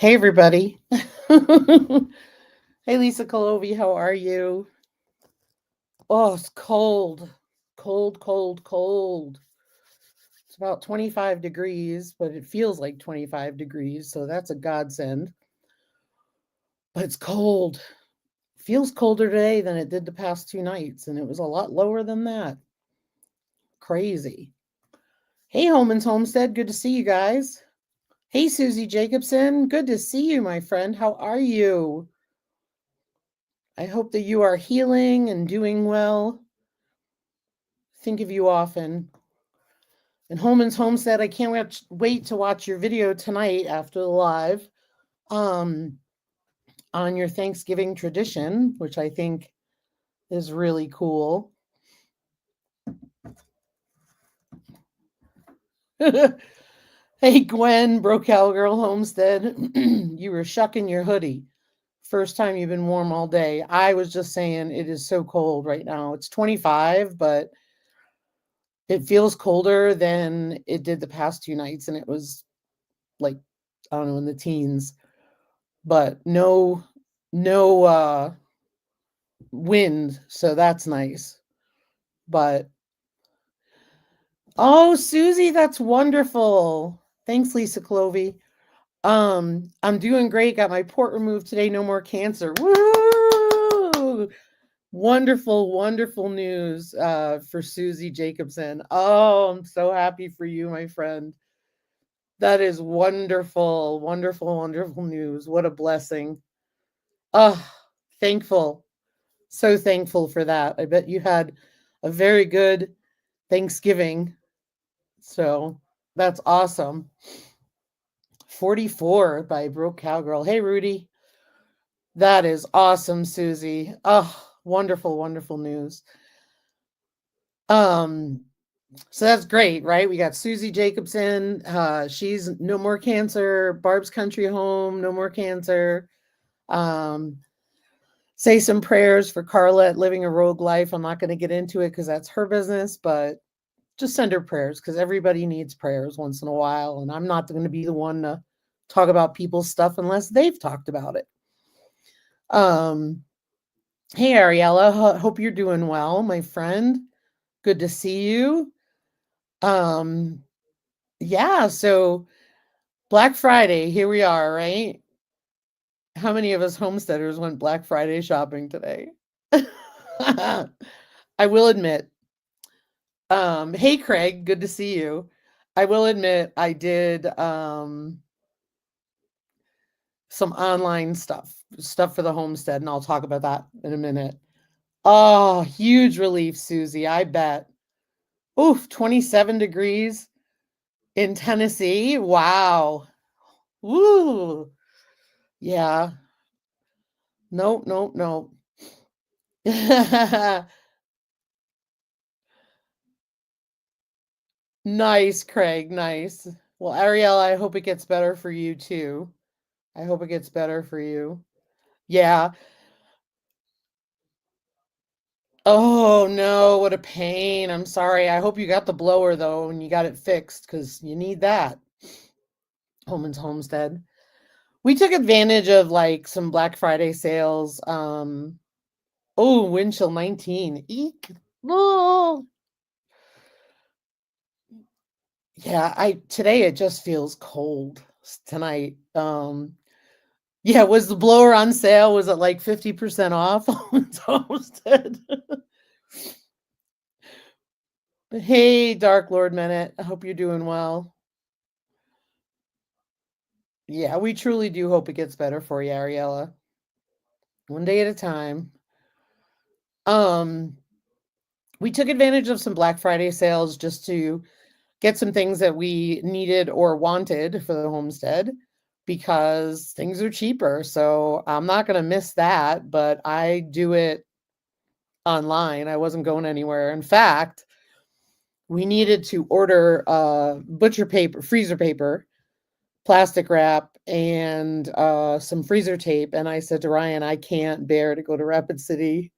Hey, everybody. Hey, Lisa Colovi, how are you? Oh, it's cold. Cold, cold, cold. It's about 25 degrees, but it feels like 25 degrees, so that's a godsend. But it's cold. Feels colder today than it did the past 2 nights, and it was a lot lower than that. Crazy. Hey, Holman's Homestead, good to see you guys. Hey, Susie Jacobson, good to see you, my friend. How are you? I hope that you are healing and doing well. Think of you often. And Holman's Homestead, I can't wait to watch your video tonight after the live um, on your Thanksgiving tradition, which I think is really cool. Hey, Gwen, Broke Cowgirl Homestead, you were shucking your hoodie. First time you've been warm all day. I was just saying it is so cold right now. It's 25, but it feels colder than it did the past 2 nights, and it was like, I don't know, in the teens. But no wind, so that's nice. But oh, Susie, that's wonderful. Thanks, Lisa Clovey. I'm doing great. Got my port removed today. No more cancer. Woo! Wonderful, wonderful news for Susie Jacobson. Oh, I'm so happy for you, my friend. That is wonderful, wonderful, wonderful news. What a blessing. Oh, thankful. So thankful for that. I bet you had a very good Thanksgiving. So that's awesome. 44 by Broke Cowgirl. Hey, Rudy. That is awesome, Susie. Oh, wonderful, wonderful news. Um, so that's great, right? We got Susie Jacobson. She's no more cancer. Barb's Country Home, no more cancer. Um, say some prayers for Carlette living a rogue life. I'm not going to get into it because that's her business, but just send her prayers because everybody needs prayers once in a while. And I'm not going to be the one to talk about people's stuff unless they've talked about it. Hey, Ariella, hope you're doing well, my friend. Good to see you. Um, yeah, so Black Friday, here we are, right? How many of us homesteaders went Black Friday shopping today? I will admit, hey Craig, good to see you. I will admit I did some online stuff for the homestead, and I'll talk about that in a minute. Oh, huge relief, Susie, I bet. Oof, 27 degrees in Tennessee. Wow. Woo. Yeah. Nope, nope, nope. Nice, Craig. Nice. Well, Ariel, I hope it gets better for you too. I hope it gets better for you. Yeah. Oh no, what a pain. I'm sorry. I hope you got the blower though and you got it fixed because you need that. Holman's Homestead. We took advantage of like some Black Friday sales. Oh, wind chill 19. Eek. Oh. Yeah, I today it just feels cold tonight. Yeah, was the blower on sale? Was it like 50% off? It's toasted. But hey, Dark Lord Minute. I hope you're doing well. Yeah, we truly do hope it gets better for you, Ariella. One day at a time. Um, we took advantage of some Black Friday sales just to get some things that we needed or wanted for the homestead because things are cheaper. So I'm not going to miss that, but I do it online. I wasn't going anywhere. In fact, we needed to order butcher paper, freezer paper, plastic wrap, and some freezer tape. And I said to Ryan, I can't bear to go to Rapid City.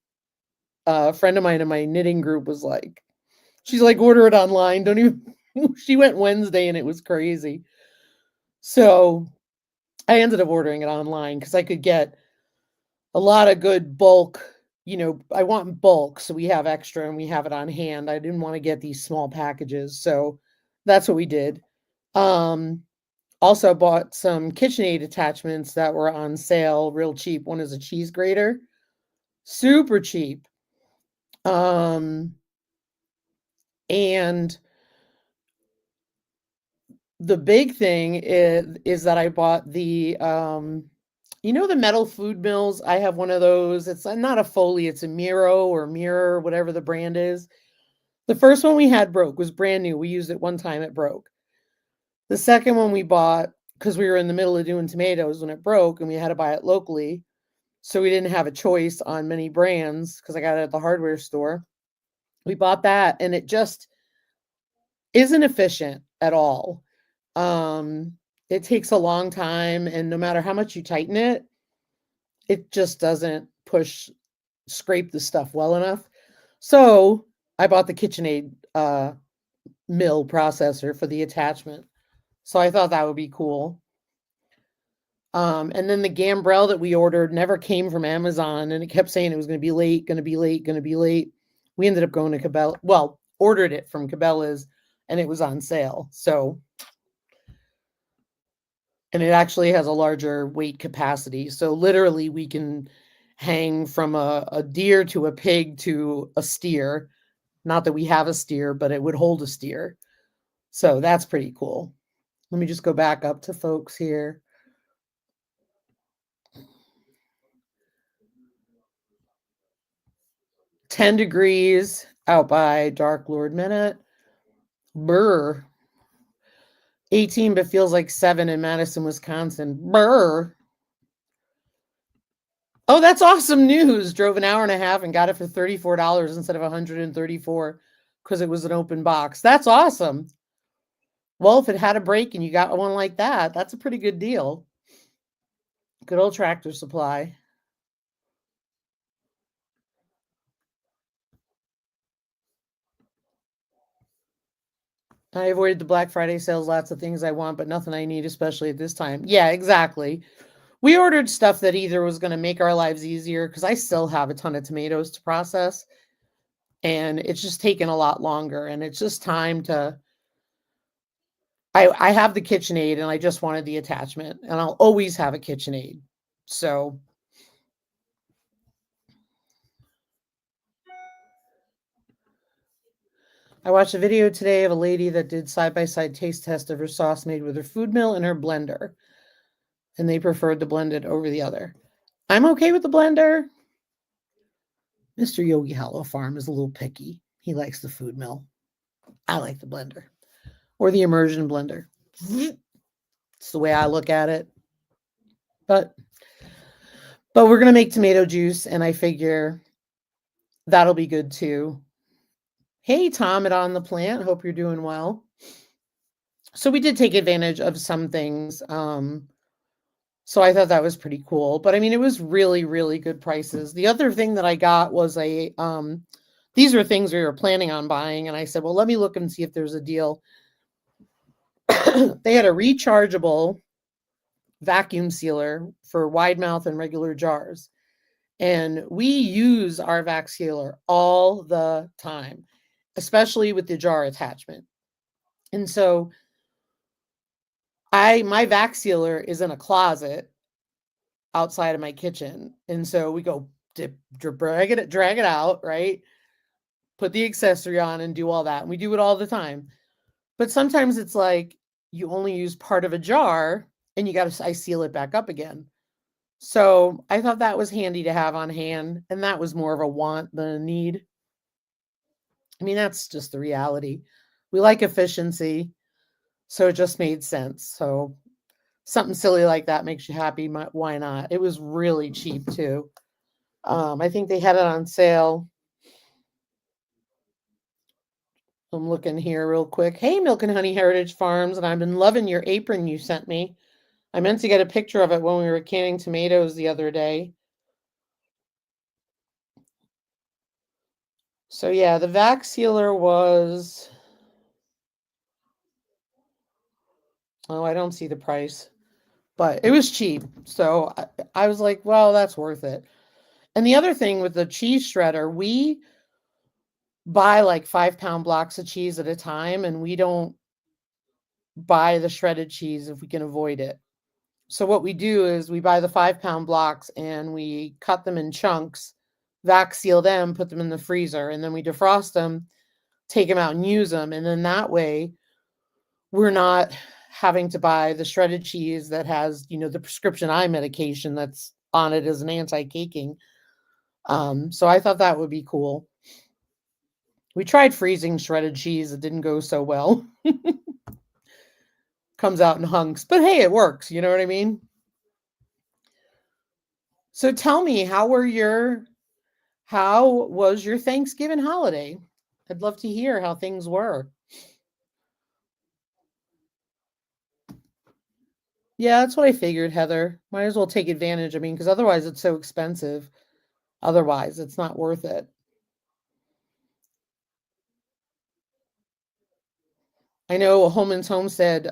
A friend of mine in my knitting group was like, she's like, order it online. Don't even, she went Wednesday and it was crazy. So I ended up ordering it online because I could get a lot of good bulk. I want in bulk, so we have extra and we have it on hand. I didn't want to get these small packages, so that's what we did. Um, Also bought some KitchenAid attachments that were on sale real cheap. One is a cheese grater, super cheap. And the big thing is that I bought the metal food mills. I have one of those. It's not a Foley, it's a Miro or Mirror, whatever the brand is. The first one we had broke, was brand new. We used it one time, it broke. The second one we bought, because we were in the middle of doing tomatoes when it broke and we had to buy it locally. So we didn't have a choice on many brands because I got it at the hardware store. We bought that and it just isn't efficient at all. It takes a long time, and no matter how much you tighten it, it just doesn't scrape the stuff well enough. So I bought the KitchenAid mill processor for the attachment. So I thought that would be cool. And then the Gambrel that we ordered never came from Amazon, and it kept saying it was going to be late, going to be late, going to be late. We ended up going to Cabela, ordered it from Cabela's, and it was on sale. So, and it actually has a larger weight capacity. So literally we can hang from a deer to a pig to a steer. Not that we have a steer, but it would hold a steer. So that's pretty cool. Let me just go back up to folks here. 10 degrees out by Dark Lord Minute. Brr. 18, but feels like 7 in Madison, Wisconsin. Brr. Oh, that's awesome news. Drove an hour and a half and got it for $34 instead of $134 because it was an open box. That's awesome. Well, if it had a break and you got one like that, that's a pretty good deal. Good old Tractor Supply. I avoided the Black Friday sales. Lots of things I want, but nothing I need, especially at this time. Yeah, exactly. We ordered stuff that either was going to make our lives easier, because I still have a ton of tomatoes to process, and it's just taken a lot longer. And it's just time to. I have the KitchenAid, and I just wanted the attachment, and I'll always have a KitchenAid. So. I watched a video today of a lady that did side-by-side taste test of her sauce made with her food mill and her blender, and they preferred the blended over the other. I'm okay with the blender. Mr. Yogi Hollow Farm is a little picky. He likes the food mill. I like the blender or the immersion blender. It's the way I look at it. But we're going to make tomato juice, and I figure that'll be good too. Hey, Tom at On the Plant. Hope you're doing well. So we did take advantage of some things. So I thought that was pretty cool. But I mean, it was really, really good prices. The other thing that I got was these are things we were planning on buying. And I said, well, let me look and see if there's a deal. They had a rechargeable vacuum sealer for wide mouth and regular jars. And we use our vac sealer all the time, especially with the jar attachment. And so my vac sealer is in a closet outside of my kitchen. And so we go drag it out, right? Put the accessory on and do all that. And we do it all the time. But sometimes it's like you only use part of a jar and I seal it back up again. So I thought that was handy to have on hand. And that was more of a want than a need. I mean, that's just the reality. We like efficiency. So it just made sense. So something silly like that makes you happy. Why not? It was really cheap too. I think they had it on sale. I'm looking here real quick. Hey, Milk and Honey Heritage Farms, and I've been loving your apron you sent me. I meant to get a picture of it when we were canning tomatoes the other day. So yeah, the vac sealer was, oh, I don't see the price. but it was cheap. So I was like, well, that's worth it. And the other thing with the cheese shredder, we buy like 5-pound blocks of cheese at a time, and we don't buy the shredded cheese if we can avoid it. So what we do is we buy the 5-pound blocks and we cut them in chunks, vac seal them, put them in the freezer, and then we defrost them, take them out and use them. And then that way we're not having to buy the shredded cheese that has, the prescription eye medication that's on it as an anti-caking. So I thought that would be cool. We tried freezing shredded cheese. It didn't go so well. Comes out in hunks, but hey, it works. You know what I mean? So tell me, how was your Thanksgiving holiday? I'd love to hear how things were. Yeah, that's what I figured, Heather. Might as well take advantage. I mean, because otherwise it's so expensive. Otherwise, it's not worth it. I know Holman's Homestead,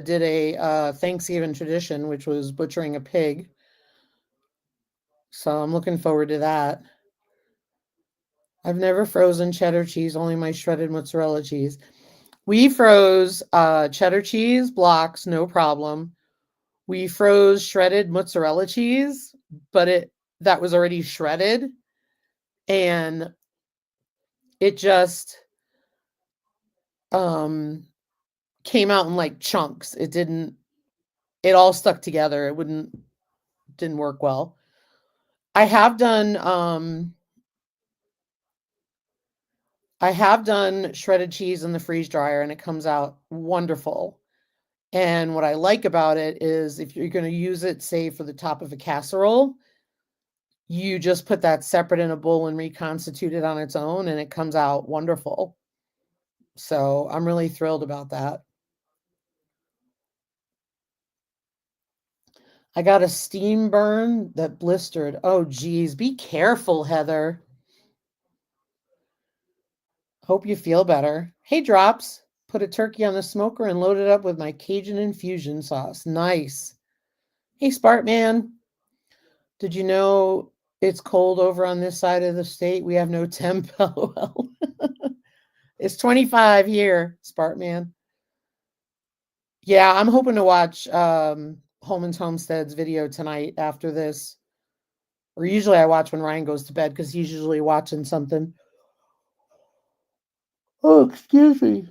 did a Thanksgiving tradition, which was butchering a pig. So I'm looking forward to that. I've never frozen cheddar cheese, only my shredded mozzarella cheese. We froze cheddar cheese blocks, no problem. We froze shredded mozzarella cheese, but that was already shredded, and it just came out in like chunks. It all stuck together. Didn't work well. I have done shredded cheese in the freeze dryer, and it comes out wonderful. And what I like about it is if you're going to use it, say, for the top of a casserole, you just put that separate in a bowl and reconstitute it on its own, and it comes out wonderful. So I'm really thrilled about that. I got a steam burn that blistered. Oh, geez. Be careful, Heather. Hope you feel better. Hey, Drops. Put a turkey on the smoker and load it up with my Cajun infusion sauce. Nice. Hey, Spartman. Did you know it's cold over on this side of the state? We have no temp. LOL. It's 25 here, Spartman. Yeah, I'm hoping to watch Holman's Homestead's video tonight after this. Or usually I watch when Ryan goes to bed because he's usually watching something. Oh, excuse me.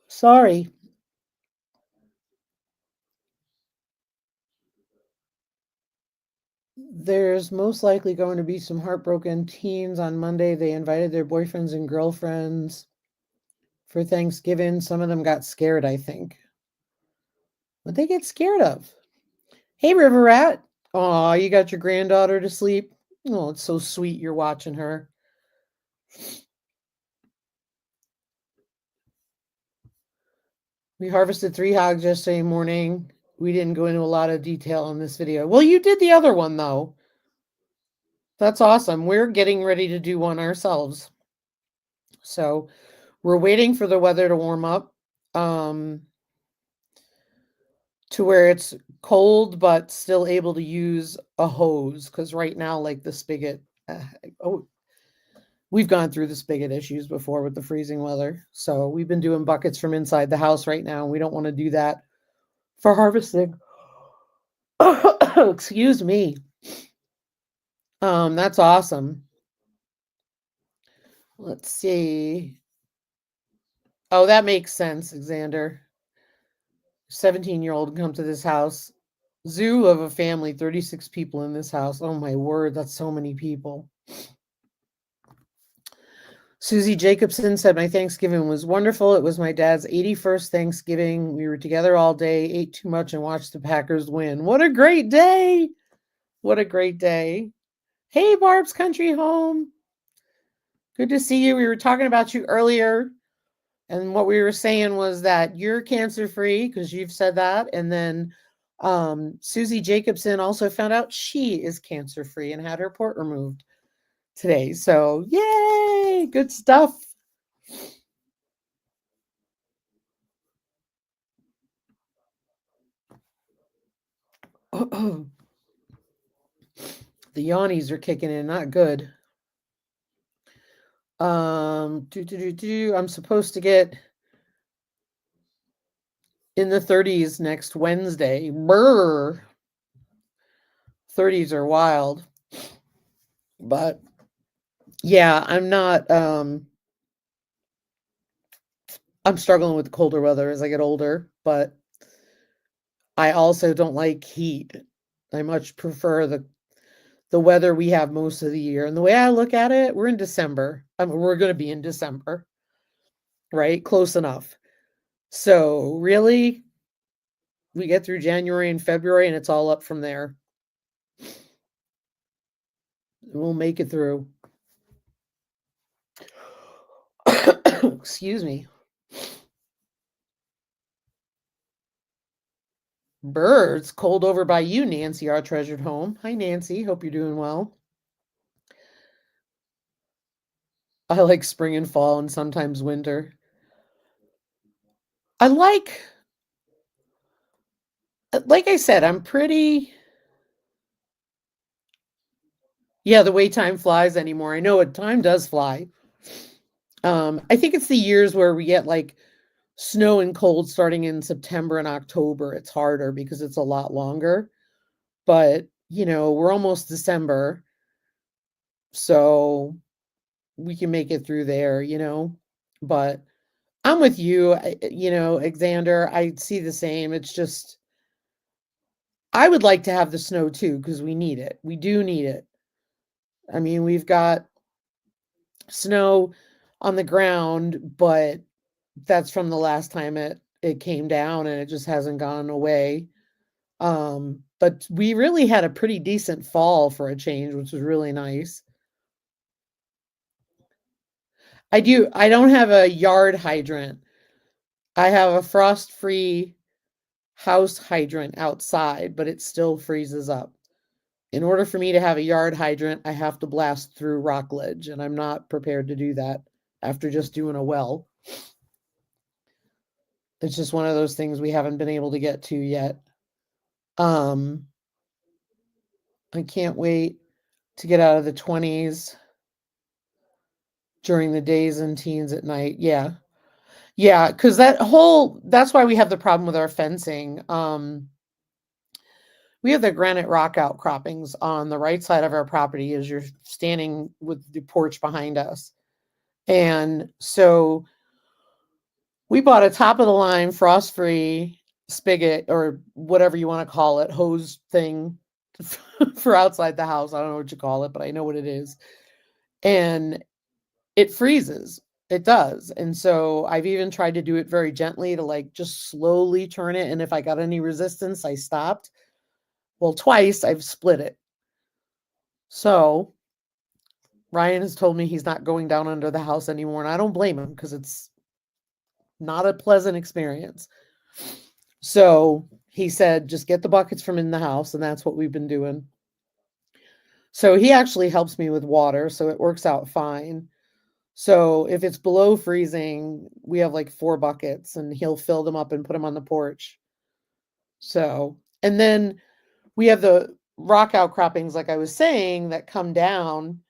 Sorry. There's most likely going to be some heartbroken teens on Monday. They invited their boyfriends and girlfriends for Thanksgiving. Some of them got scared, I think. What'd they get scared of? Hey, River Rat. Oh, you got your granddaughter to sleep? Oh, it's so sweet you're watching her. We harvested 3 hogs yesterday morning. We didn't go into a lot of detail in this video. Well, you did the other one, though. That's awesome. We're getting ready to do one ourselves. So we're waiting for the weather to warm up to where it's cold but still able to use a hose. Because right now, like the spigot, we've gone through the spigot issues before with the freezing weather. So we've been doing buckets from inside the house right now. We don't want to do that for harvesting. Excuse me. That's awesome. Let's see. Oh, that makes sense, Xander. 17-year-old come to this house. Zoo of a family, 36 people in this house. Oh my word, that's so many people. Susie Jacobson said, my Thanksgiving was wonderful. It was my dad's 81st Thanksgiving. We were together all day, ate too much, and watched the Packers win. What a great day. What a great day. Hey, Barb's Country Home. Good to see you. We were talking about you earlier. And what we were saying was that you're cancer-free because you've said that. And then Susie Jacobson also found out she is cancer-free and had her port removed today. So yay, good stuff. The yawnies are kicking in, not good. I'm supposed to get in the 30s next Wednesday. Brr. 30s are wild. But yeah, I'm struggling with colder weather as I get older, but I also don't like heat. I much prefer the weather we have most of the year. And the way I look at it, we're in December. We're going to be in December, right? Close enough. So really, we get through January and February, and it's all up from there. We'll make it through. Excuse me. Birds, cold over by you, Nancy, our treasured home. Hi, Nancy. Hope you're doing well. I like spring and fall and sometimes winter. I like I said, I'm pretty. Yeah, the way time flies anymore. I know it time does fly. I think it's the years where we get like snow and cold starting in September and October. It's harder because it's a lot longer. But, we're almost December. So we can make it through there. But I'm with you, Xander. I see the same. It's just, I would like to have the snow too because we need it. We do need it. I mean, we've got snow on the ground, but that's from the last time it came down and it just hasn't gone away. But we really had a pretty decent fall for a change, which was really nice. I don't have a yard hydrant. I have a frost-free house hydrant outside, but it still freezes up. In order for me to have a yard hydrant, I have to blast through Rockledge, and I'm not prepared to do that after just doing a well. It's just one of those things we haven't been able to get to yet. I can't wait to get out of the 20s during the days and teens at night. Yeah. Yeah, because that's why we have the problem with our fencing. We have the granite rock outcroppings on the right side of our property as you're standing with the porch behind us. And so we bought a top of the line frost free spigot or whatever you want to call it, hose thing for outside the house. I don't know what you call it, but I know what it is. And it freezes. It does. And so I've even tried to do it very gently to like just slowly turn it. And if I got any resistance, I stopped. Well, twice I've split it. So Ryan has told me he's not going down under the house anymore. And I don't blame him because it's not a pleasant experience. So he said, just get the buckets from in the house. And that's what we've been doing. So he actually helps me with water. So it works out fine. So if it's below freezing, we have like 4 buckets and he'll fill them up and put them on the porch. So, and then we have the rock outcroppings, like I was saying, that come down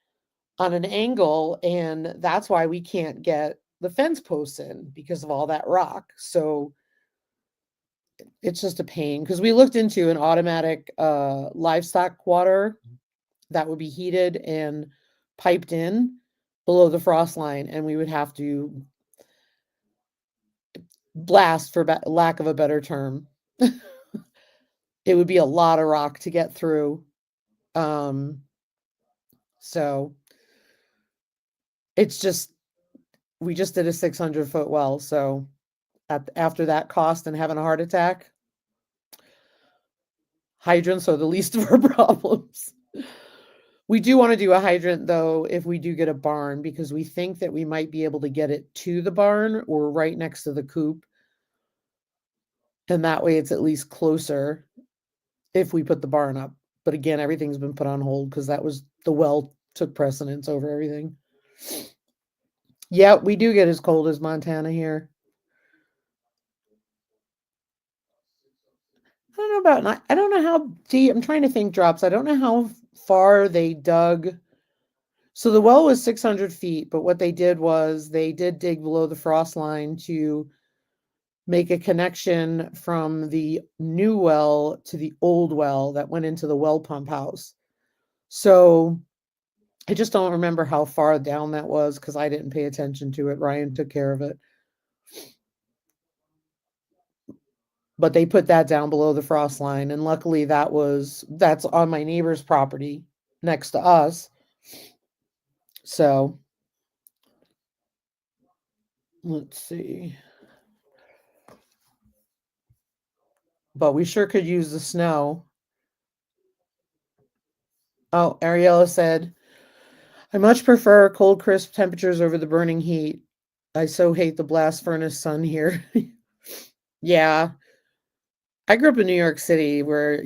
on an angle. And that's why we can't get the fence posts in because of all that rock. So it's just a pain because we looked into an automatic livestock water that would be heated and piped in below the frost line, and we would have to blast, for lack of a better term. It would be a lot of rock to get through. So it's just, we just did a 600-foot well. So after that cost and having a heart attack, hydrants are the least of our problems. We do want to do a hydrant though if we do get a barn, because we think that we might be able to get it to the barn or right next to the coop. And that way it's at least closer if we put the barn up. But again, everything's been put on hold because that was the well took precedence over everything. Yeah, we do get as cold as Montana here. I don't know about, and I don't know how deep, I'm trying to think drops. I don't know how far they dug. So the well was 600 feet, but what they did was they did dig below the frost line to make a connection from the new well to the old well that went into the well pump house. So I just don't remember how far down that was because I didn't pay attention to it. Ryan took care of it. But they put that down below the frost line, and luckily that's on my neighbor's property next to us. So let's see. But we sure could use the snow. Oh, Ariella said, I much prefer cold, crisp temperatures over the burning heat. I so hate the blast furnace sun here. Yeah. I grew up in New York City where,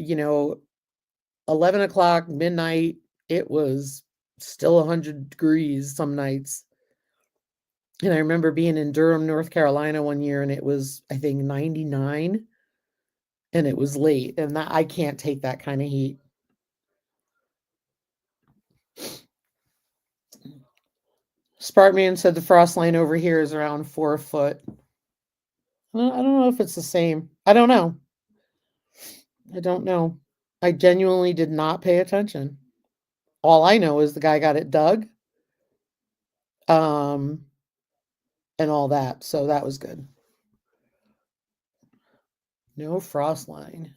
11 o'clock, midnight, it was still 100 degrees some nights. And I remember being in Durham, North Carolina one year, and it was, I think, 99, and it was late. And that, I can't take that kind of heat. Sparkman said the frost line over here is around 4 foot. I don't know if it's the same. I don't know. I genuinely did not pay attention. All I know is the guy got it dug. And all that. So that was good. No frost line.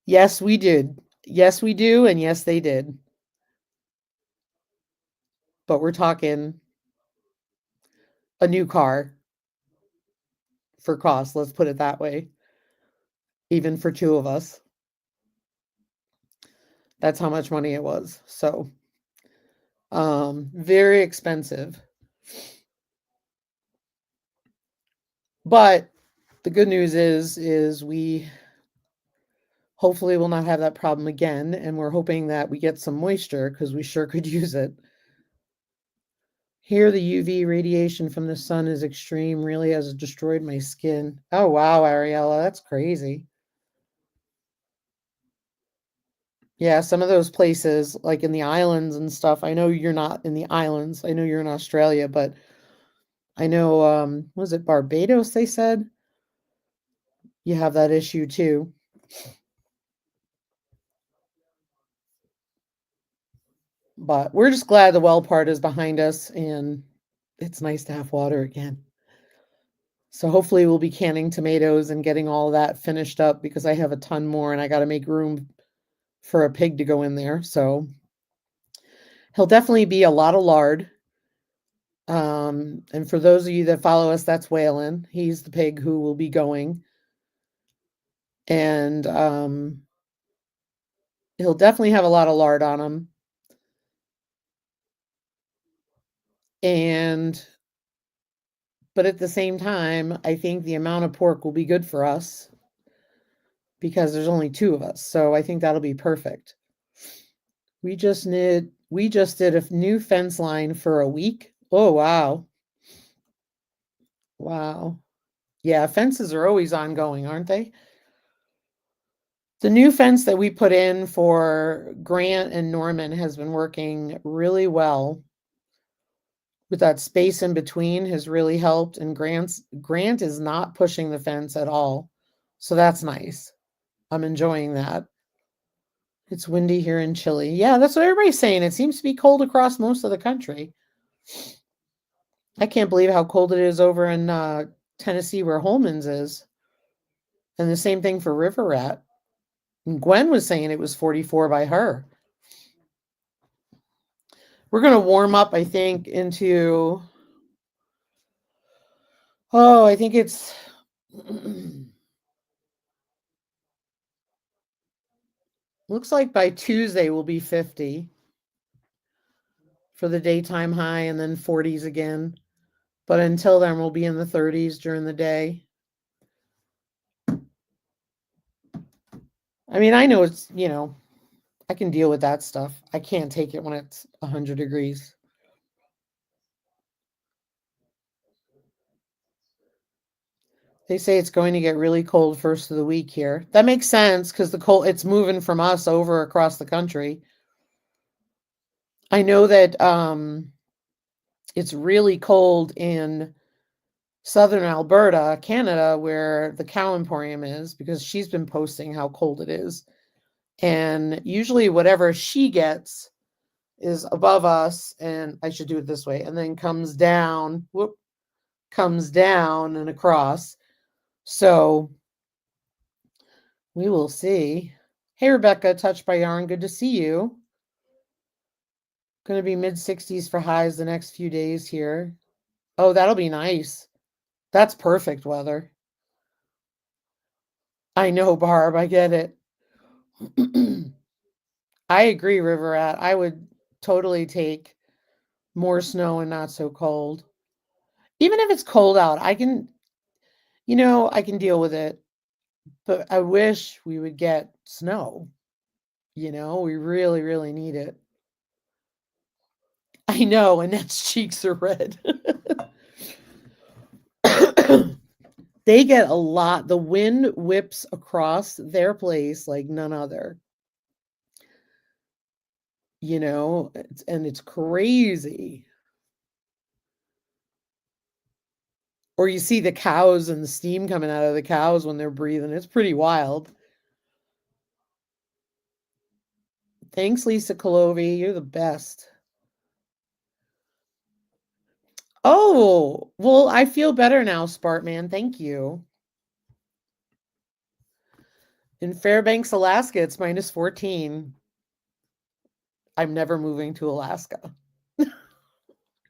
Yes, we did. Yes, we do. And yes, they did. But we're talking a new car for cost. Let's put it that way. Even for two of us. That's how much money it was. So, very expensive. But the good news is we hopefully will not have that problem again. And we're hoping that we get some moisture because we sure could use it. Here, the UV radiation from the sun is extreme, really has destroyed my skin. Oh, wow, Ariella, that's crazy. Yeah, some of those places, like in the islands and stuff, I know you're not in the islands. I know you're in Australia, but I know, was it Barbados, they said? You have that issue too. But we're just glad the well part is behind us, and it's nice to have water again. So hopefully we'll be canning tomatoes and getting all that finished up because I have a ton more and I got to make room for a pig to go in there. So he'll definitely be a lot of lard. And for those of you that follow us, that's Waylon. He's the pig who will be going. And he'll definitely have a lot of lard on him. But at the same time, I think the amount of pork will be good for us because there's only two of us. So I think that'll be perfect. We just did a new fence line for a week. Oh, wow. Wow. Yeah, fences are always ongoing, aren't they? The new fence that we put in for Grant and Norman has been working really well. With that space in between has really helped, and Grant is not pushing the fence at all. So that's nice. I'm enjoying that. It's windy here in Chile. Yeah, that's what everybody's saying. It seems to be cold across most of the country. I can't believe how cold it is over in Tennessee where Holman's is. And the same thing for River Rat. And Gwen was saying it was 44 by her. We're going to warm up, I think, into... Oh, I think it's... Looks like by Tuesday will be 50 for the daytime high and then 40s again. But until then, we'll be in the 30s during the day. I mean, I know it's, I can deal with that stuff. I can't take it when it's 100 degrees. They say it's going to get really cold first of the week here. That makes sense because it's moving from us over across the country. I know that it's really cold in southern Alberta, Canada, where the Cow Emporium is, because she's been posting how cold it is. And usually whatever she gets is above us, and I should do it this way, and then comes down, comes down and across. So we will see. Hey, Rebecca, Touched by Yarn, good to see you. Going to be mid-60s for highs the next few days here. Oh, that'll be nice. That's perfect weather. I know, Barb, I get it. I agree, River Rat. I would totally take more snow and not so cold. Even if it's cold out, I can deal with it. But I wish we would get snow. We really, really need it. I know, Annette's cheeks are red. They get a lot. The wind whips across their place like none other. And it's crazy. Or you see the cows and the steam coming out of the cows when they're breathing. It's pretty wild. Thanks, Lisa Colovi. You're the best. Oh, well, I feel better now, Spartman. Thank you. In Fairbanks, Alaska, it's -14. I'm never moving to Alaska.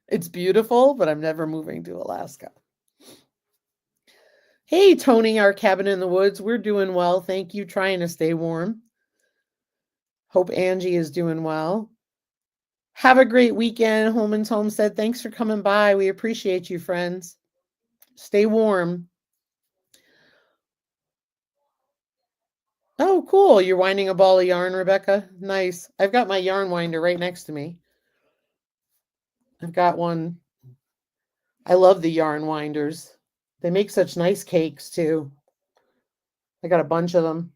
It's beautiful, but I'm never moving to Alaska. Hey, Tony, our cabin in the woods. We're doing well. Thank you. Trying to stay warm. Hope Angie is doing well. Have a great weekend, Holman's Homestead. Thanks for coming by. We appreciate you, friends. Stay warm. Oh, cool. You're winding a ball of yarn, Rebecca. Nice. I've got my yarn winder right next to me. I've got one. I love the yarn winders. They make such nice cakes, too. I got a bunch of them.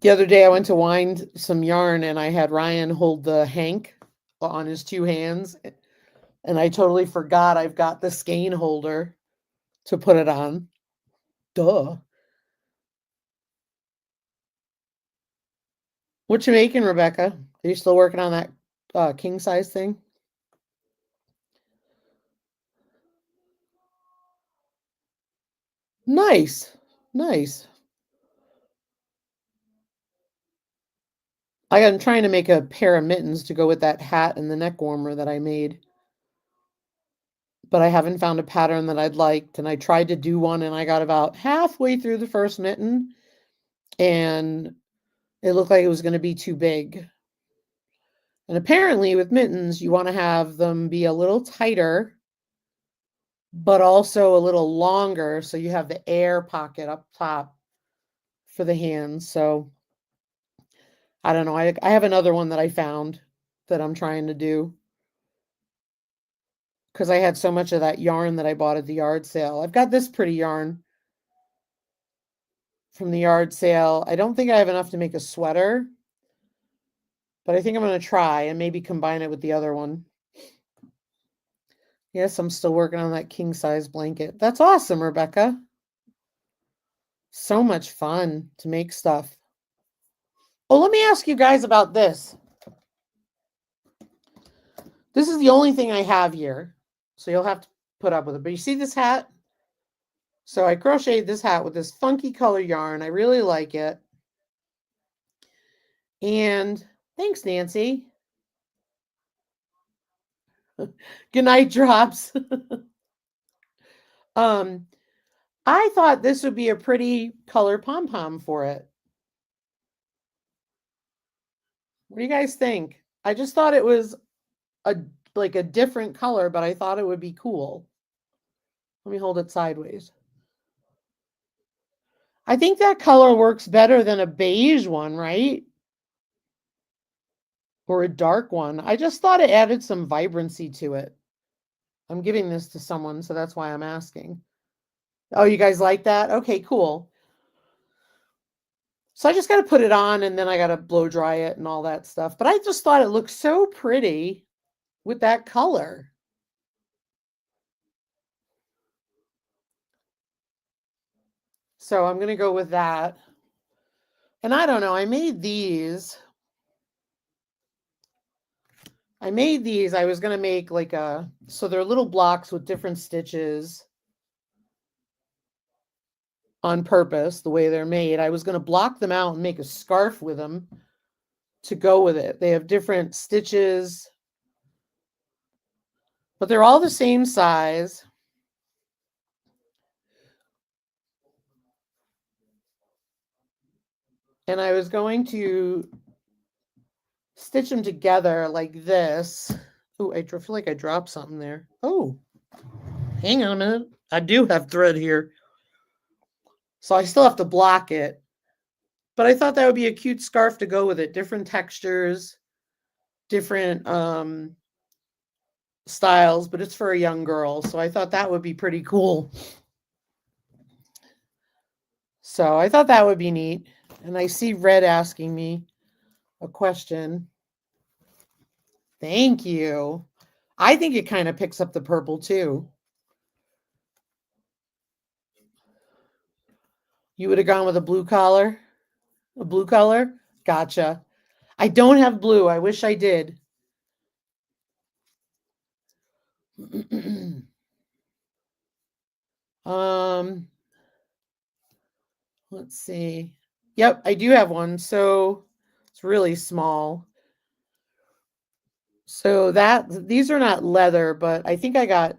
The other day I went to wind some yarn and I had Ryan hold the hank on his two hands. And I totally forgot I've got the skein holder to put it on. Duh. What you making, Rebecca? Are you still working on that king size thing? Nice. Nice. I'm trying to make a pair of mittens to go with that hat and the neck warmer that I made. But I haven't found a pattern that I'd liked. And I tried to do one and I got about halfway through the first mitten and it looked like it was going to be too big. And apparently with mittens, you want to have them be a little tighter, but also a little longer. So you have the air pocket up top for the hands. So I don't know. I have another one that I found that I'm trying to do. Because I had so much of that yarn that I bought at the yard sale. I've got this pretty yarn from the yard sale. I don't think I have enough to make a sweater, but I think I'm going to try and maybe combine it with the other one. Yes, I'm still working on that king size blanket. That's awesome, Rebecca. So much fun to make stuff. Oh, let me ask you guys about this. This is the only thing I have here, so you'll have to put up with it. But you see this hat? So I crocheted this hat with this funky color yarn. I really like it. And thanks, Nancy. Good night, drops. I thought this would be a pretty color pom-pom for it. What do you guys think? I just thought it was a different color, but I thought it would be cool. Let me hold it sideways. I think that color works better than a beige one, right? Or a dark one. I just thought it added some vibrancy to it. I'm giving this to someone, so that's why I'm asking. Oh, you guys like that? Okay, cool. So I just got to put it on and then I got to blow dry it and all that stuff. But I just thought it looked so pretty with that color. So I'm going to go with that. And I don't know, I made these. I was going to make like so they're little blocks with different stitches on purpose, the way they're made. I was going to block them out and make a scarf with them to go with it. They have different stitches, but they're all the same size. And I was going to stitch them together like this. Oh, I feel like I dropped something there. Oh, hang on a minute. I do have thread here. So I still have to block it. But I thought that would be a cute scarf to go with it. Different textures, different styles, but it's for a young girl. So I thought that would be pretty cool. So I thought that would be neat. And I see Red asking me a question. Thank you. I think it kind of picks up the purple too. You would have gone with a blue collar? A blue color? Gotcha. I don't have blue. I wish I did. Let's see. Yep, I do have one. So it's really small. So these are not leather, but I think I got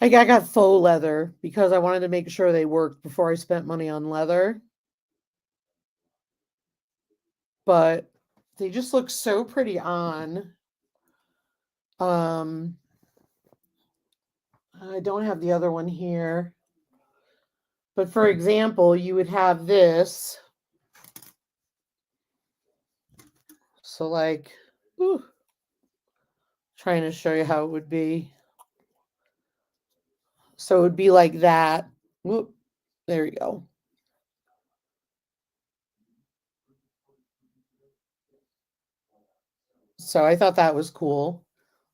I got faux leather because I wanted to make sure they worked before I spent money on leather. But they just look so pretty on. I don't have the other one here. But for example, you would have this. So like, trying to show you how it would be. So it would be like that. Whoop, there you go. So I thought that was cool.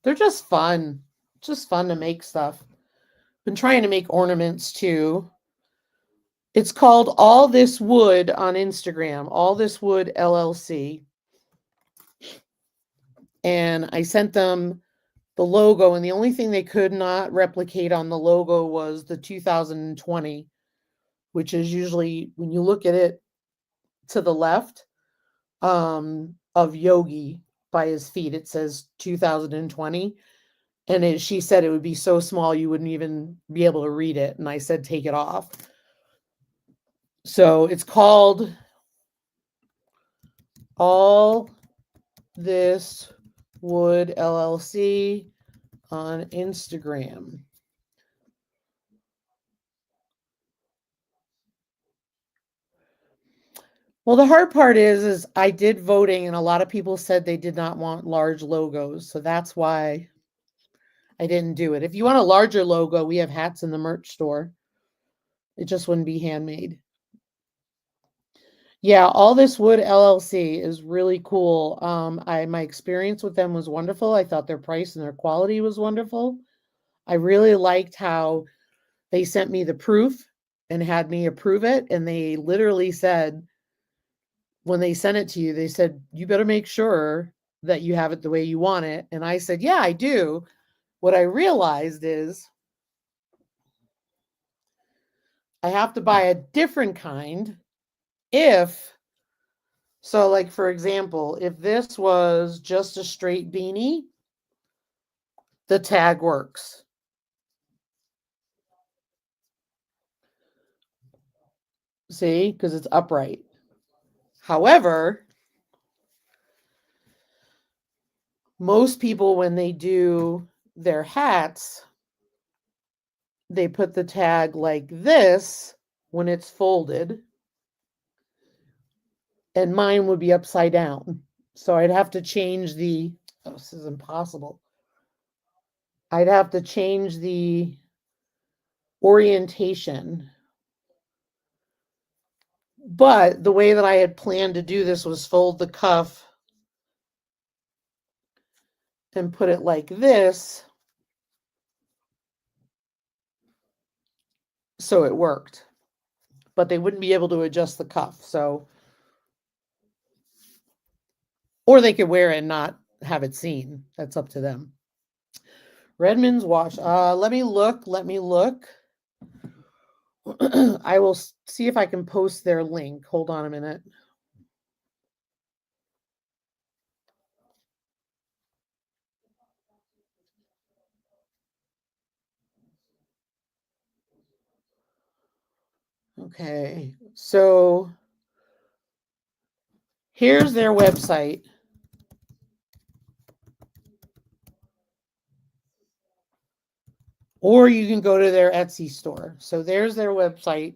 They're just fun. Just fun to make stuff. Been trying to make ornaments too. It's called All This Wood on Instagram. All This Wood LLC. And I sent them the logo, and the only thing they could not replicate on the logo was the 2020, which is usually when you look at it to the left of Yogi by his feet, it says 2020. And she said it would be so small you wouldn't even be able to read it. And I said, take it off. So it's called All This Wood LLC on Instagram. Well, the hard part is I did voting and a lot of people said they did not want large logos. So that's why I didn't do it. If you want a larger logo, we have hats in the merch store. It just wouldn't be handmade. Yeah, All This Wood LLC is really cool. My experience with them was wonderful. I thought their price and their quality was wonderful. I really liked how they sent me the proof and had me approve it. And they literally said, when they sent it to you, they said, you better make sure that you have it the way you want it. And I said, yeah, I do. What I realized is I have to buy a different kind so like, for example, if this was just a straight beanie, the tag works. See, because it's upright. However, most people, when they do their hats, they put the tag like this when it's folded. And mine would be upside down. So I'd have to change this is impossible. I'd have to change the orientation. But the way that I had planned to do this was fold the cuff and put it like this. So it worked. But they wouldn't be able to adjust the cuff. So, or they could wear it and not have it seen. That's up to them. Redmond's wash. Let me look. I will see if I can post their link. Hold on a minute. Okay, so here's their website. Or you can go to their Etsy store. So there's their website.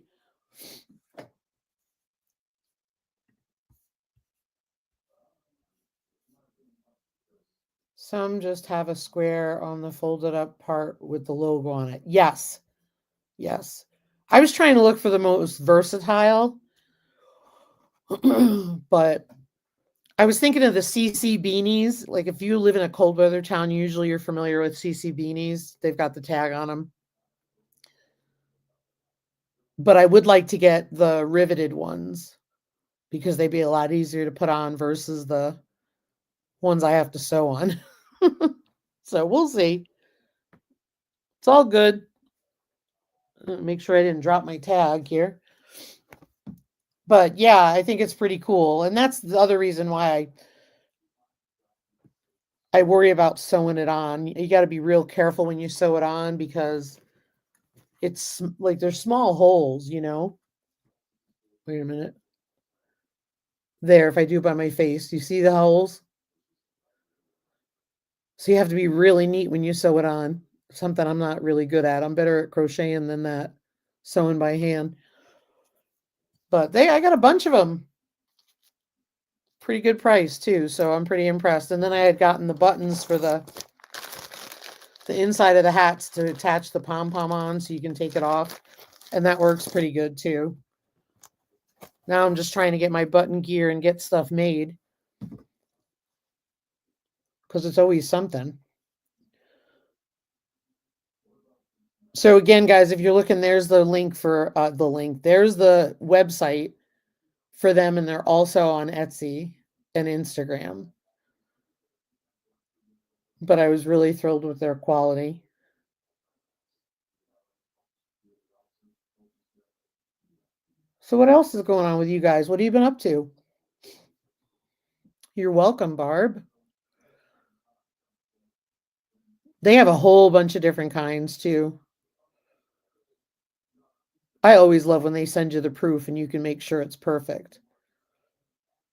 Some just have a square on the folded up part with the logo on it. Yes. Yes. I was trying to look for the most versatile, but I was thinking of the CC beanies. Like if you live in a cold weather town, usually you're familiar with CC beanies. They've got the tag on them. But I would like to get the riveted ones because they'd be a lot easier to put on versus the ones I have to sew on. So we'll see. It's all good. Make sure I didn't drop my tag here. But yeah, I think it's pretty cool. And that's the other reason why I worry about sewing it on. You got to be real careful when you sew it on because it's like there's small holes, you know. Wait a minute. There, if I do it by my face, you see the holes? So you have to be really neat when you sew it on. Something I'm not really good at. I'm better at crocheting than that, sewing by hand. But I got a bunch of them. Pretty good price too, so I'm pretty impressed. And then I had gotten the buttons for the inside of the hats to attach the pom-pom on so you can take it off. And that works pretty good too. Now I'm just trying to get my button gear and get stuff made because it's always something. So again, guys, if you're looking, there's the link for There's the website for them, and they're also on Etsy and Instagram. But I was really thrilled with their quality. So what else is going on with you guys? What have you been up to? You're welcome, Barb. They have a whole bunch of different kinds too. I always love when they send you the proof and you can make sure it's perfect.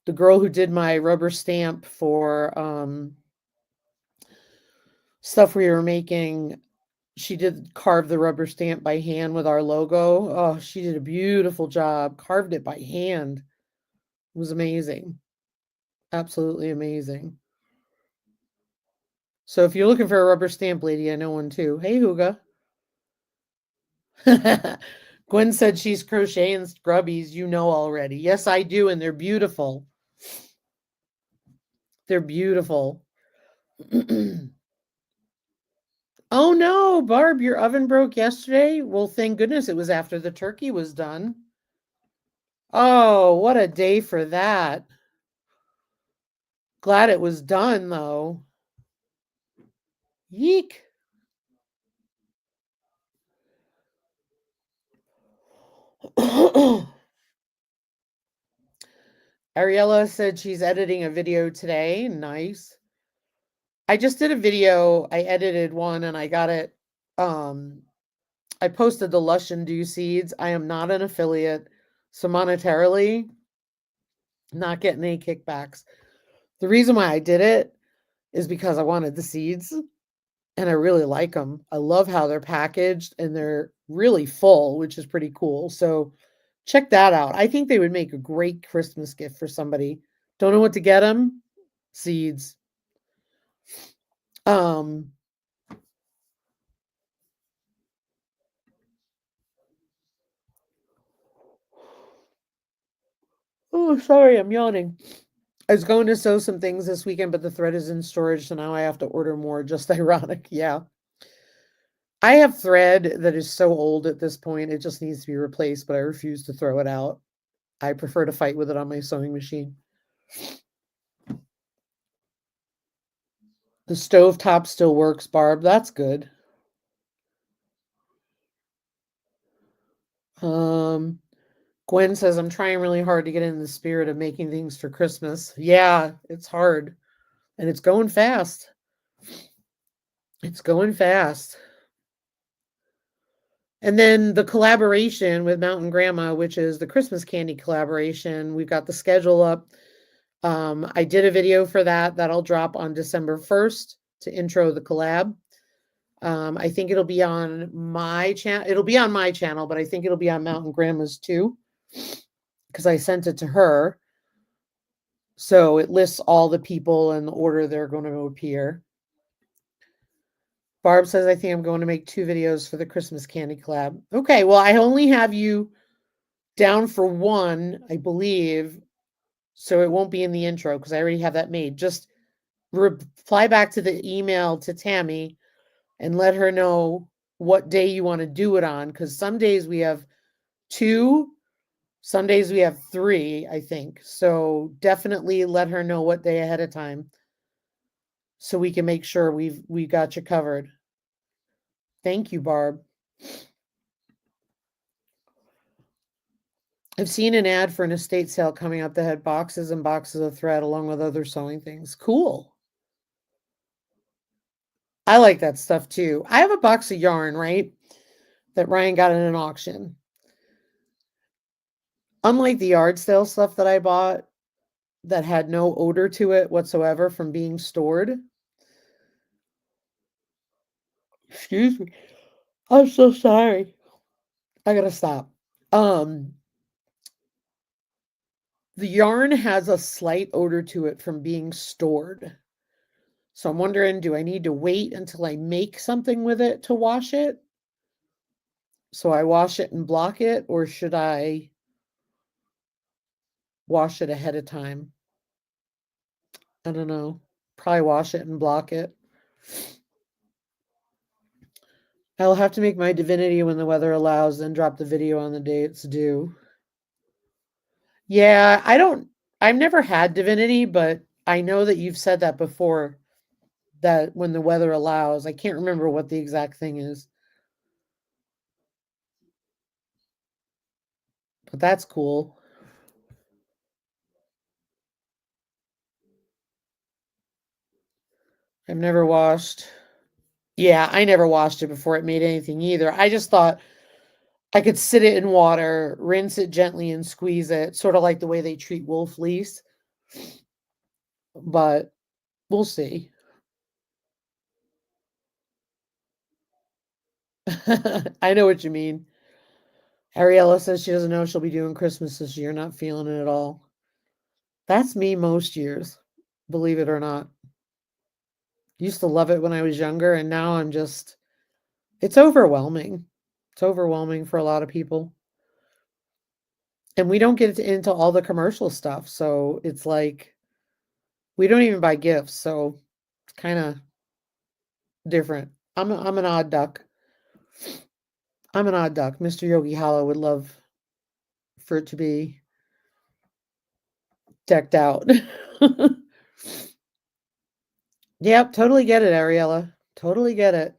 The girl who did my rubber stamp for stuff we were making, she did carve the rubber stamp by hand with our logo. Oh, she did a beautiful job. Carved it by hand. It was amazing. Absolutely amazing. So if you're looking for a rubber stamp lady, I know one too. Hey, Huga. Gwen said she's crocheting scrubbies. You know already. Yes, I do. And they're beautiful. They're beautiful. Oh no, Barb, your oven broke yesterday? Well, thank goodness it was after the turkey was done. Oh, what a day for that. Glad it was done, though. Yeek. Ariella said she's editing a video today. Nice. I just did a video. I edited one and I got it. I posted the Lush and Dew seeds. I am not an affiliate, so monetarily, not getting any kickbacks. The reason why I did it is because I wanted the seeds and I really like them. I love how they're packaged and they're really full, which is pretty cool. So check that out. I think they would make a great Christmas gift for somebody. Don't know what to get them? Seeds. Oh, sorry, I'm yawning. I was going to sew some things this weekend, but the thread is in storage, so now I have to order more. Just ironic. Yeah. I have thread that is so old at this point, it just needs to be replaced, but I refuse to throw it out. I prefer to fight with it on my sewing machine. The stovetop still works, Barb. That's good. Gwen says, I'm trying really hard to get in the spirit of making things for Christmas. Yeah, it's hard. And it's going fast. It's going fast. And then the collaboration with Mountain Grandma, which is the Christmas candy collaboration, we've got the schedule up. I did a video for that. That'll drop on December 1st to intro the collab. I think it'll be on my channel. It'll be on my channel, but I think it'll be on Mountain Grandma's too, because I sent it to her. So it lists all the people and the order they're going to appear. Barb says, I think I'm going to make 2 videos for the Christmas candy collab. Okay, well, I only have you down for 1, I believe, so it won't be in the intro because I already have that made. Just reply back to the email to Tammy and let her know what day you want to do it on, because some days we have 2, some days we have 3, I think. So definitely let her know what day ahead of time so we can make sure we got you covered. Thank you, Barb. I've seen an ad for an estate sale coming up that had boxes and boxes of thread along with other sewing things. Cool. I like that stuff too. I have a box of yarn, right, that Ryan got in an auction. Unlike the yard sale stuff that I bought that had no odor to it whatsoever from being stored. Excuse me. I'm so sorry. I gotta stop. The yarn has a slight odor to it from being stored. So I'm wondering, do I need to wait until I make something with it to wash it? So I wash it and block it, or should I wash it ahead of time? I don't know. Probably wash it and block it. I'll have to make my divinity when the weather allows, then drop the video on the day it's due. Yeah, I've never had divinity, but I know that you've said that before, that when the weather allows. I can't remember what the exact thing is. But that's cool. I've never washed. Yeah, I never washed it before it made anything either. I just thought I could sit it in water, rinse it gently and squeeze it, sort of like the way they treat wool fleece. But we'll see. I know what you mean. Ariella says she doesn't know she'll be doing Christmas this year, not feeling it at all. That's me most years, believe it or not. Used to love it when I was younger, and now I'm just, it's overwhelming. It's overwhelming for a lot of people. And we don't get into all the commercial stuff, so it's like we don't even buy gifts, so it's kind of different. I'm an odd duck. I'm an odd duck. Mr. Yogi Hollow would love for it to be decked out. Yep, totally get it, Ariella. Totally get it.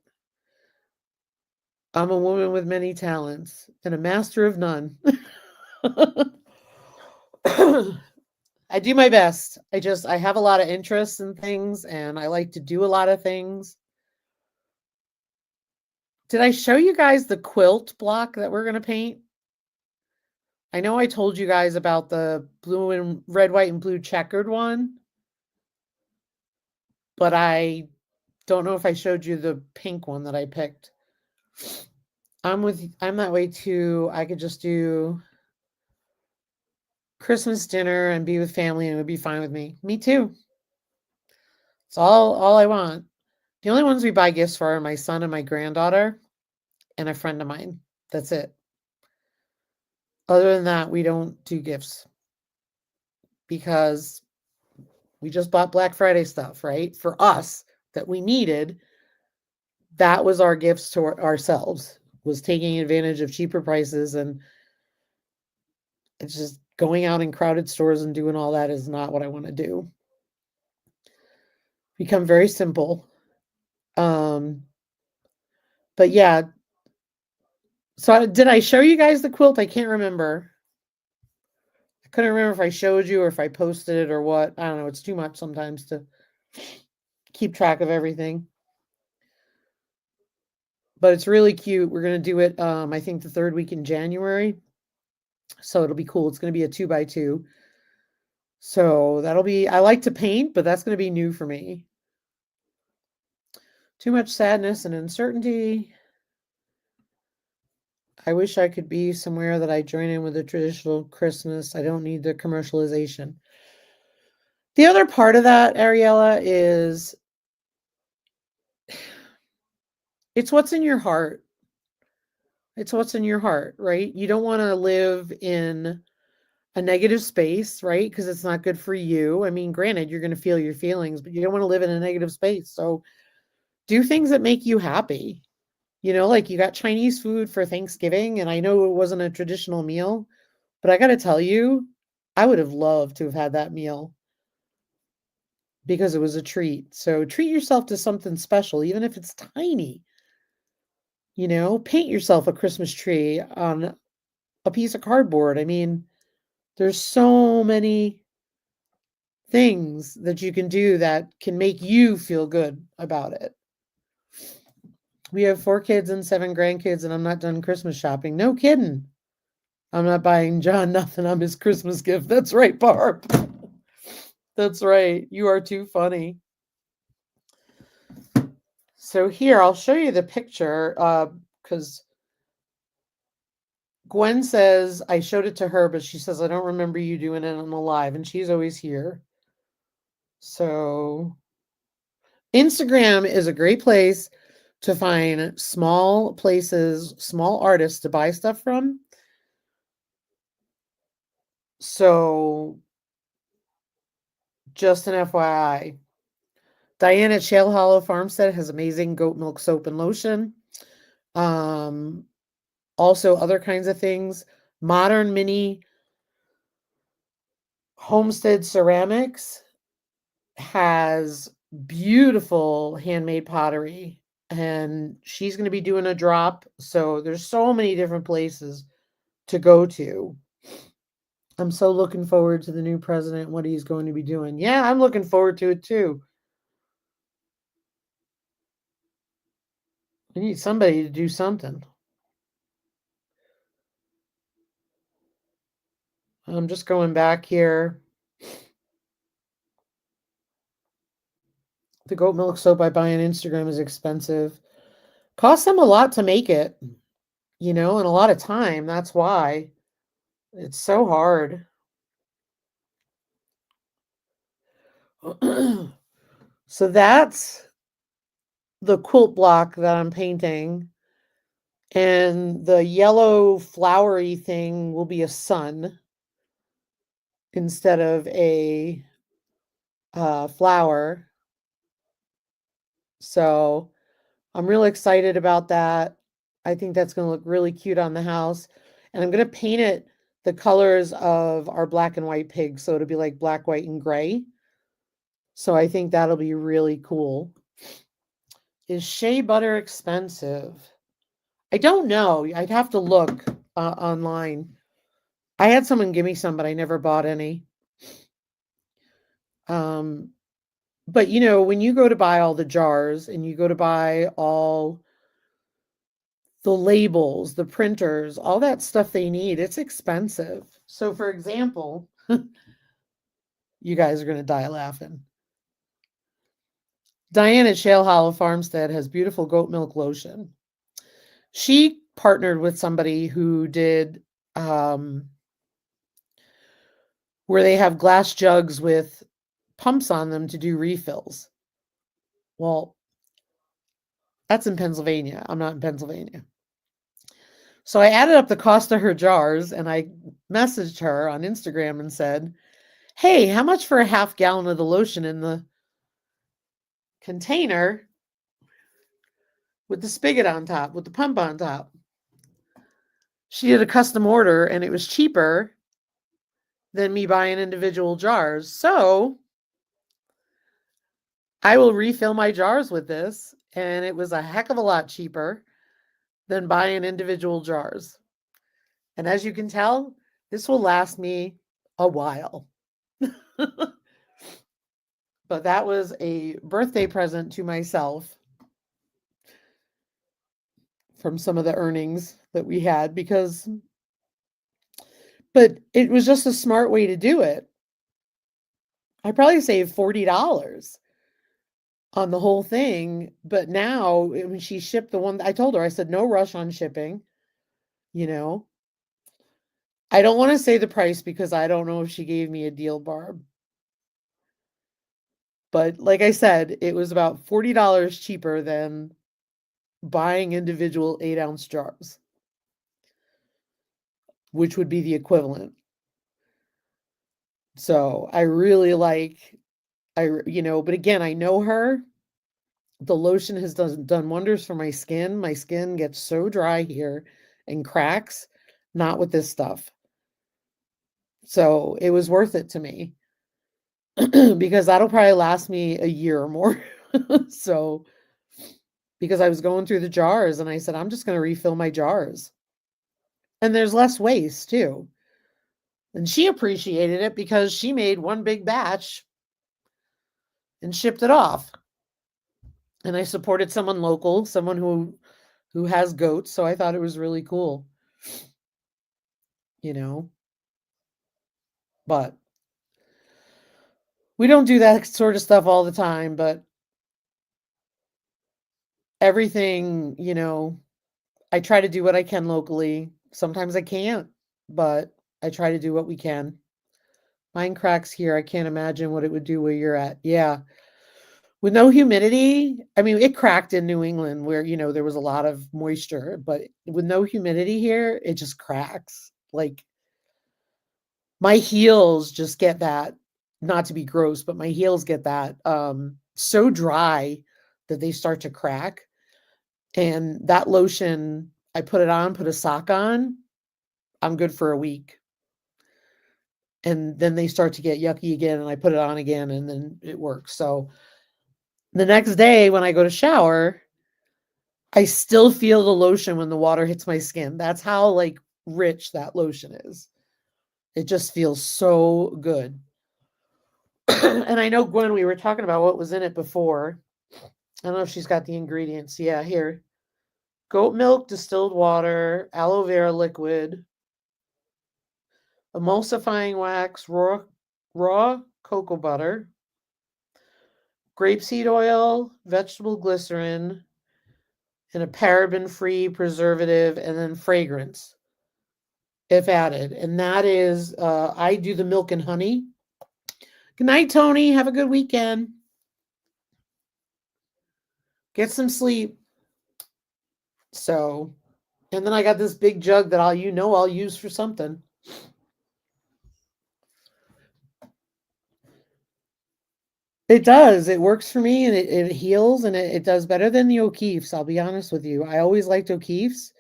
I'm a woman with many talents and a master of none. I do my best. I have a lot of interests in things and I like to do a lot of things. Did I show you guys the quilt block that we're going to paint? I know I told you guys about the blue and red, white, and blue checkered one, but I don't know if I showed you the pink one that I picked. I'm that way too. I could just do Christmas dinner and be with family and it would be fine with me. Me too. It's all I want. The only ones we buy gifts for are my son and my granddaughter and a friend of mine. That's it. Other than that, we don't do gifts. because we just bought Black Friday stuff, right? For us that we needed. That was our gifts to ourselves, was taking advantage of cheaper prices, and it's just going out in crowded stores and doing all that is not what I want to do. Become very simple. But yeah. So did I show you guys the quilt? I can't remember. I couldn't remember if I showed you or if I posted it or what. I don't know. It's too much sometimes to keep track of everything. But it's really cute. We're going to do it, I think, the 3rd week in January. So it'll be cool. It's going to be a 2x2. So that'll be, I like to paint, but that's going to be new for me. Too much sadness and uncertainty. I wish I could be somewhere that I join in with the traditional Christmas. I don't need the commercialization. The other part of that, Ariella, is it's what's in your heart. It's what's in your heart, right? You don't want to live in a negative space, right? Because it's not good for you. I mean, granted, you're going to feel your feelings, but you don't want to live in a negative space. So do things that make you happy. You know, like you got Chinese food for Thanksgiving, and I know it wasn't a traditional meal, but I got to tell you, I would have loved to have had that meal because it was a treat. So treat yourself to something special, even if it's tiny. You know, paint yourself a Christmas tree on a piece of cardboard. I mean, there's so many things that you can do that can make you feel good about it. We have 4 kids and 7 grandkids, and I'm not done Christmas shopping. No kidding. I'm not buying John nothing on his Christmas gift. That's right, Barb. That's right. You are too funny. So here, I'll show you the picture because Gwen says I showed it to her, but she says, I don't remember you doing it on the live, and she's always here. So Instagram is a great place to find small places, small artists to buy stuff from. So just an FYI. Diane at Shale Hollow Farmstead has amazing goat milk soap and lotion. Also other kinds of things. Modern Mini Homestead Ceramics has beautiful handmade pottery, and she's going to be doing a drop. So there's so many different places to go to. I'm so looking forward to the new president, what he's going to be doing. Yeah, I'm looking forward to it too. We need somebody to do something. I'm just going back here. The goat milk soap I buy on Instagram is expensive. Costs them a lot to make it, you know, and a lot of time. That's why it's so hard. So that's the quilt block that I'm painting. And the yellow flowery thing will be a sun instead of a flower. So I'm really excited about that. I think that's going to look really cute on the house. And I'm going to paint it the colors of our black and white pig. So it'll be like black, white, and gray. So I think that'll be really cool. Is shea butter expensive? I don't know. I'd have to look online. I had someone give me some, but I never bought any. But you know, when you go to buy all the jars and you go to buy all the labels, the printers, all that stuff they need, it's expensive. So for example, you guys are going to die laughing. Diane at Shale Hollow Farmstead has beautiful goat milk lotion. She partnered with somebody who did where they have glass jugs with pumps on them to do refills. Well, that's in Pennsylvania. I'm not in Pennsylvania. So I added up the cost of her jars and I messaged her on Instagram and said, hey, how much for a half gallon of the lotion in the container with the spigot on top, with the pump on top? She did a custom order and it was cheaper than me buying individual jars. So I will refill my jars with this, and it was a heck of a lot cheaper than buying individual jars. And as you can tell, this will last me a while. But that was a birthday present to myself from some of the earnings that we had but it was just a smart way to do it. I probably saved $40 on the whole thing, but now when she shipped the one, I told her, I said, no rush on shipping, you know. I don't want to say the price because I don't know if she gave me a deal, Barb. But like I said, it was about $40 cheaper than buying individual 8-ounce jars, which would be the equivalent. So I really but again, I know her. The lotion has done wonders for my skin. My skin gets so dry here and cracks, not with this stuff. So it was worth it to me because that'll probably last me a year or more. So, because I was going through the jars and I said, I'm just going to refill my jars. And there's less waste too. And she appreciated it because she made one big batch and shipped it off. And I supported someone local, someone who has goats, so I thought it was really cool. You know, but we don't do that sort of stuff all the time, but everything, I try to do what I can locally. Sometimes I can't, but I try to do what we can. Mine cracks here. I can't imagine what it would do where you're at. Yeah. With no humidity, I mean, it cracked in New England where, there was a lot of moisture, but with no humidity here, it just cracks. Like my heels just get that, not to be gross, but my heels get that so dry that they start to crack. And that lotion, I put it on, put a sock on, I'm good for a week. And then they start to get yucky again, and I put it on again, and then it works. So the next day when I go to shower, I still feel the lotion when the water hits my skin. That's how rich that lotion is. It just feels so good. And I know, Gwen, we were talking about what was in it before. I don't know if she's got the ingredients. Yeah, here. Goat milk, distilled water, aloe vera liquid, emulsifying wax, raw cocoa butter, grapeseed oil, vegetable glycerin, and a paraben-free preservative, and then fragrance, if added. And that is, I do the milk and honey. Good night, Tony. Have a good weekend. Get some sleep. So, and then I got this big jug that I'll use for something. It does. It works for me, and it heals, and it does better than the O'Keeffe's. I'll be honest with you. I always liked O'Keeffe's,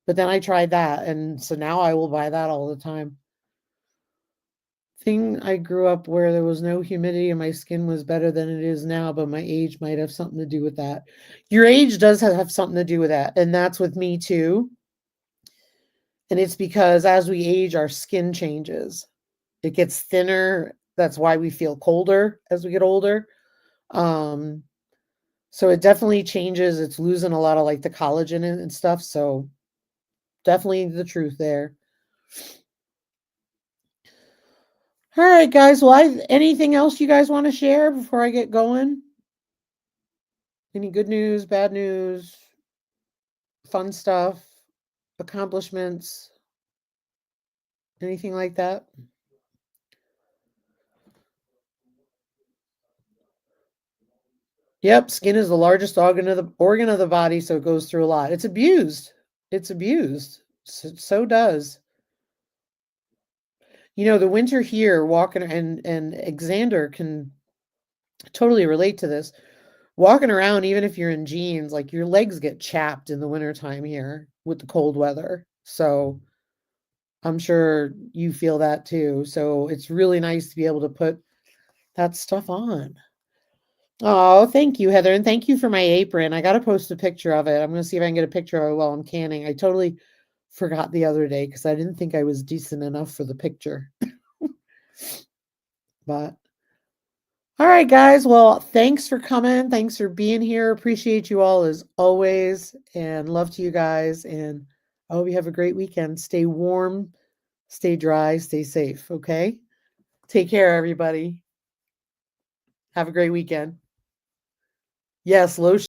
but then I tried that, and so now I will buy that all the time. I grew up where there was no humidity and my skin was better than it is now, but my age might have something to do with that. Your age does have something to do with that, and that's with me too. And it's because as we age, our skin changes. It gets thinner. That's why we feel colder as we get older. So it definitely changes. It's losing a lot of the collagen and stuff. So definitely the truth there. All right, guys. Well, anything else you guys want to share before I get going? Any good news, bad news, fun stuff, accomplishments, anything like that? Yep, skin is the largest organ of the body, so it goes through a lot. It's abused. It's abused. So does. The winter here, walking, and Xander can totally relate to this. Walking around, even if you're in jeans, like your legs get chapped in the wintertime here with the cold weather. So I'm sure you feel that too. So it's really nice to be able to put that stuff on. Oh, thank you, Heather. And thank you for my apron. I got to post a picture of it. I'm going to see if I can get a picture of it while I'm canning. I totally forgot the other day because I didn't think I was decent enough for the picture. But all right, guys. Well, thanks for coming. Thanks for being here. Appreciate you all as always. And love to you guys. And I hope you have a great weekend. Stay warm, stay dry, stay safe. Okay. Take care, everybody. Have a great weekend. Yes, lotion.